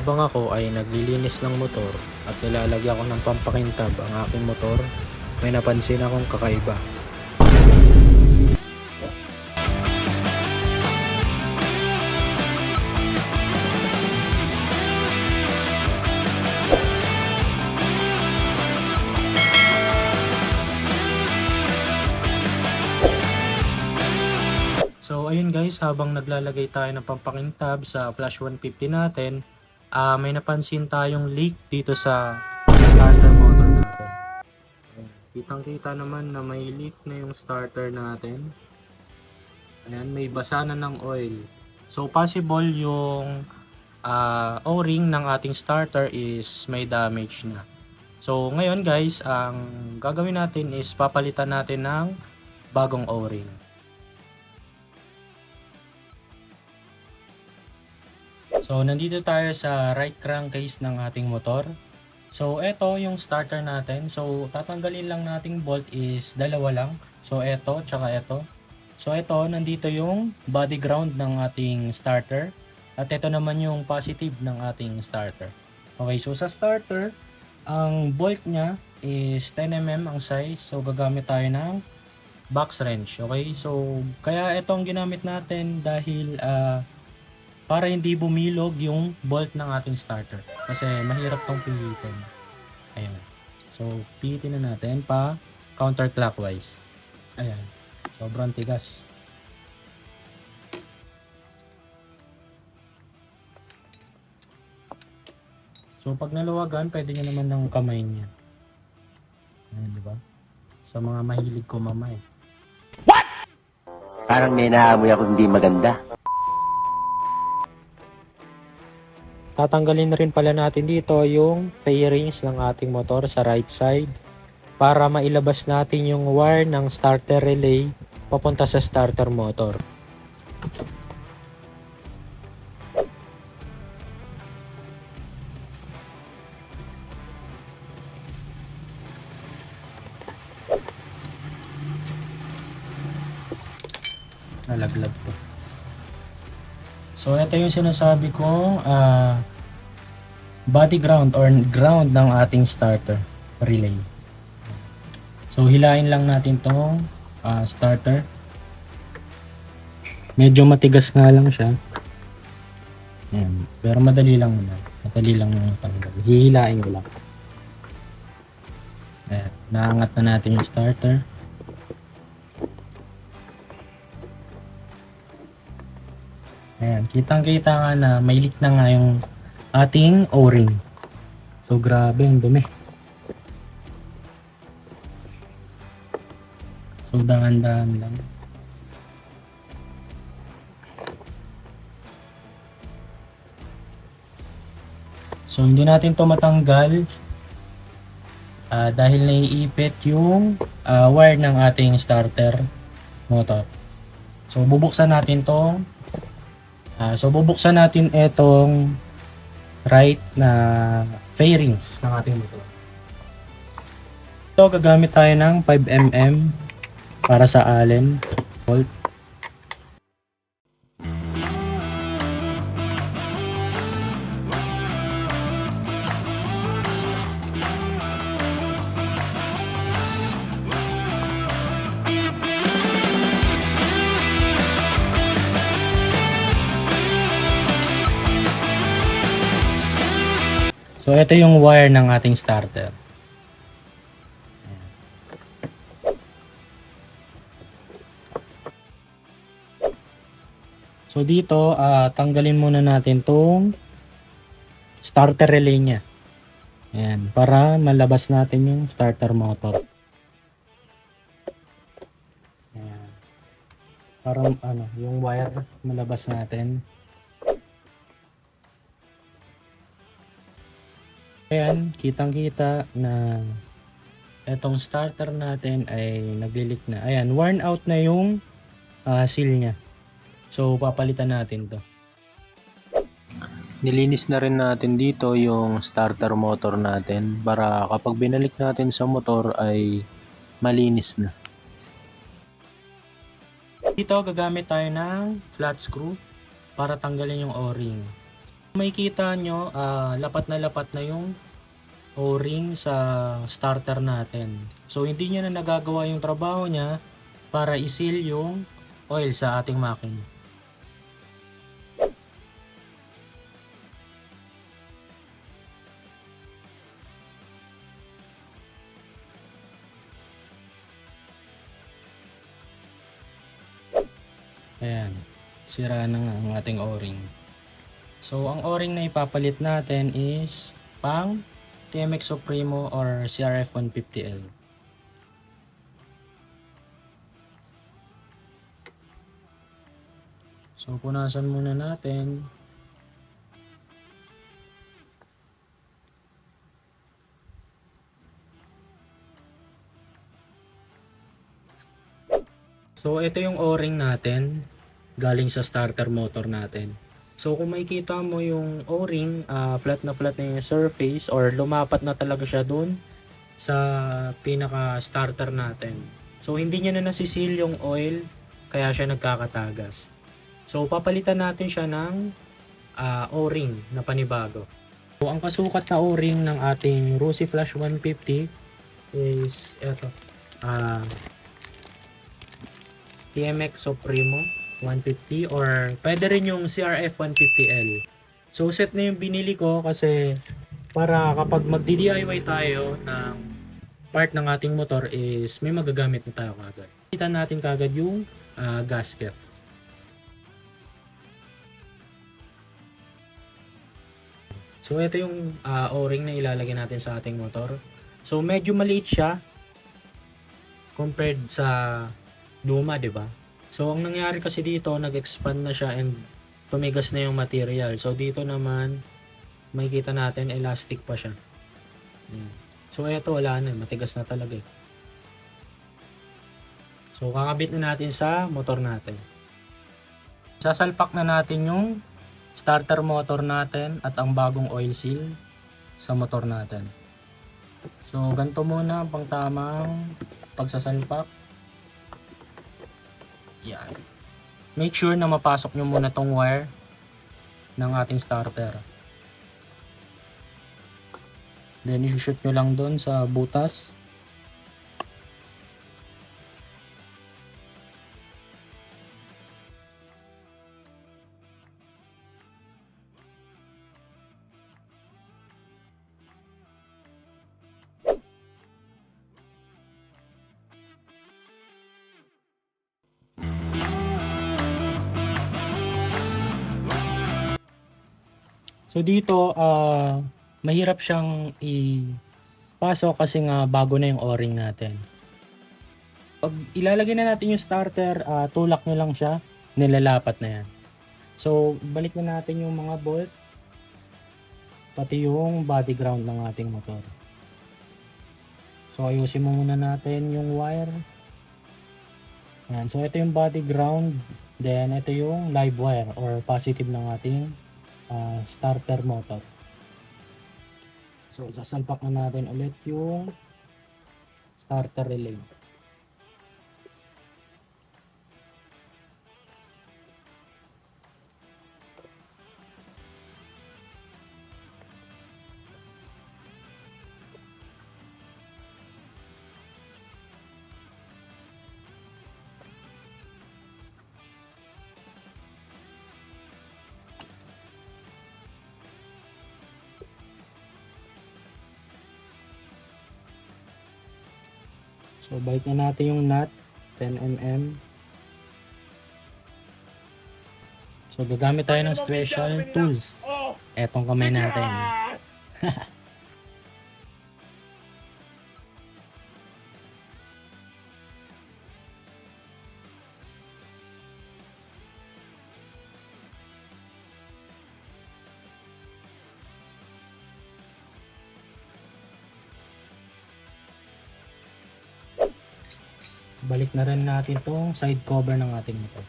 Habang ako ay naglilinis ng motor at nilalagyan ko ng pampakintab ang aking motor, may napansin akong kakaiba. So ayun guys, habang naglalagay tayo ng pampakintab sa flash 150 natin, may napansin tayong leak dito sa starter motor natin. Ayan, kitang-kita naman na may leak na yung starter natin. Ayan, may basa na ng oil. So possible yung O-ring ng ating starter is may damage na. So ngayon guys, ang gagawin natin is papalitan natin ng bagong O-ring. So, nandito tayo sa right crankcase ng ating motor. So, ito yung starter natin. So, tatanggalin lang nating bolt is dalawa lang. So, ito, tsaka ito. So, ito, nandito yung body ground ng ating starter. At ito naman yung positive ng ating starter. Okay, so sa starter, ang bolt niya is 10mm ang size. So, gagamit tayo ng box wrench. Okay, so, kaya ito ang ginamit natin dahil para hindi bumilog yung bolt ng ating starter kasi mahirap tong pilitin. Ayan. So, pilitin na natin pa counterclockwise. Ayan. Sobrang tigas. So, pag naluwagan, pwede nyo naman ng kamay niya. Ayan, di ba? Sa mga mahilig kumamay. Parang may naamoy ako hindi maganda. Tatanggalin na rin pala natin dito yung fairings ng ating motor sa right side para mailabas natin yung wire ng starter relay papunta sa starter motor. Nalaglag po. So, ito yung sinasabi kong body ground or ground ng ating starter relay. So, hilain lang natin tong starter. Medyo matigas nga lang siya. Ayan. Pero madali lang na. Madali lang yung tanggal. Hihilain ko lang. Ayan. Naangat na natin yung starter. Ayan, kitang-kita nga na may leak na nga yung ating O-ring. So, grabe yung dumi. So, dahan-dahan lang. So, hindi natin to matanggal dahil naiipit yung wire ng ating starter motor. So, bubuksan natin tong bubuksan natin itong right na fairings ng ating motor. So, gagamit tayo ng 5mm para sa Allen bolt. So, ito yung wire ng ating starter. So, dito, tanggalin muna natin tong starter relay niya. Ayan, para malabas natin yung starter motor. Ayan. Para yung wire malabas natin. Ayan, kitang-kita na etong starter natin ay naglilik na. Ayan, worn out na yung seal niya. So, papalitan natin to. Nilinis na rin natin dito yung starter motor natin para kapag binalik natin sa motor ay malinis na. Dito, gagamit tayo ng flat screw para tanggalin yung O-ring. Makikita nyo, lapat na yung O-ring sa starter natin. So hindi niya na nagagawa yung trabaho niya para i-seal yung oil sa ating makina. Ayan, sira na nga ang ating O-ring. So ang O-ring na ipapalit natin is pang TMX Supremo or CRF 150L. So punasan muna natin. So ito yung O-ring natin galing sa starter motor natin. So kung makikita mo yung O-ring, flat na yung surface or lumapat na talaga siya dun sa pinaka starter natin. So hindi niya na nasisil yung oil kaya siya nagkakatagas. So papalitan natin siya ng O-ring na panibago. So ang kasukat na O-ring ng ating Rusi Flash 150 is eto. TMX Supremo 150 or pwede rin yung CRF 150L. So set na yung binili ko kasi para kapag magdi-DIY tayo ng part ng ating motor is may magagamit na tayo kagad. Kita natin kagad yung gasket. So ito yung O-ring na ilalagay natin sa ating motor. So medyo maliit siya compared sa luma, 'di ba? So ang nangyari kasi dito, nag-expand na siya and tumigas na yung material. So dito naman makikita natin elastic pa siya. Ayan. So ito wala na, matigas na talaga eh. So kakabit na natin sa motor natin. Sasalpak na natin yung starter motor natin at ang bagong oil seal sa motor natin. So ganito muna ang pangtamang pagsasalpak. Yan. Make sure na mapasok nyo muna tong wire ng ating starter. Then i-shoot nyo lang doon sa butas. So dito, mahirap siyang ipasok kasi nga bago na yung O-ring natin. Pag ilalagay na natin yung starter, tulak nyo lang siya, nilalapat na yan. So balik na natin yung mga bolt, pati yung body ground ng ating motor. So ayusin mo muna natin yung wire. Ayan. So ito yung body ground, then ito yung live wire or positive ng ating starter motor. So sasalpak na natin ulit yung starter relay. So balik na natin yung nut 10mm. So gagamit tayo ng special tools. Etong kamay natin. Balik na rin natin tong side cover ng ating motor.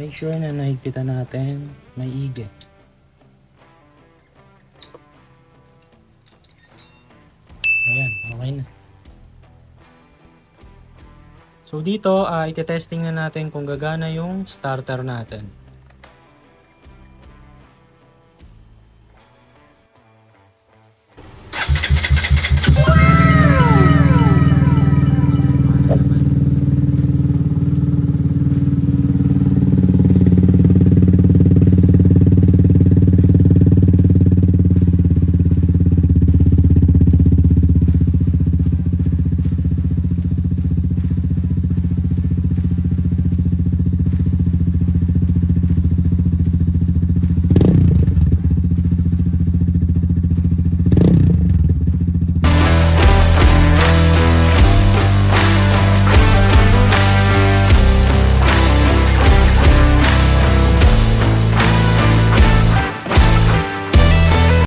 Make sure na nahigpitan natin maigi. Ayan, okay na. So dito, ite-testing na natin kung gagana yung starter natin.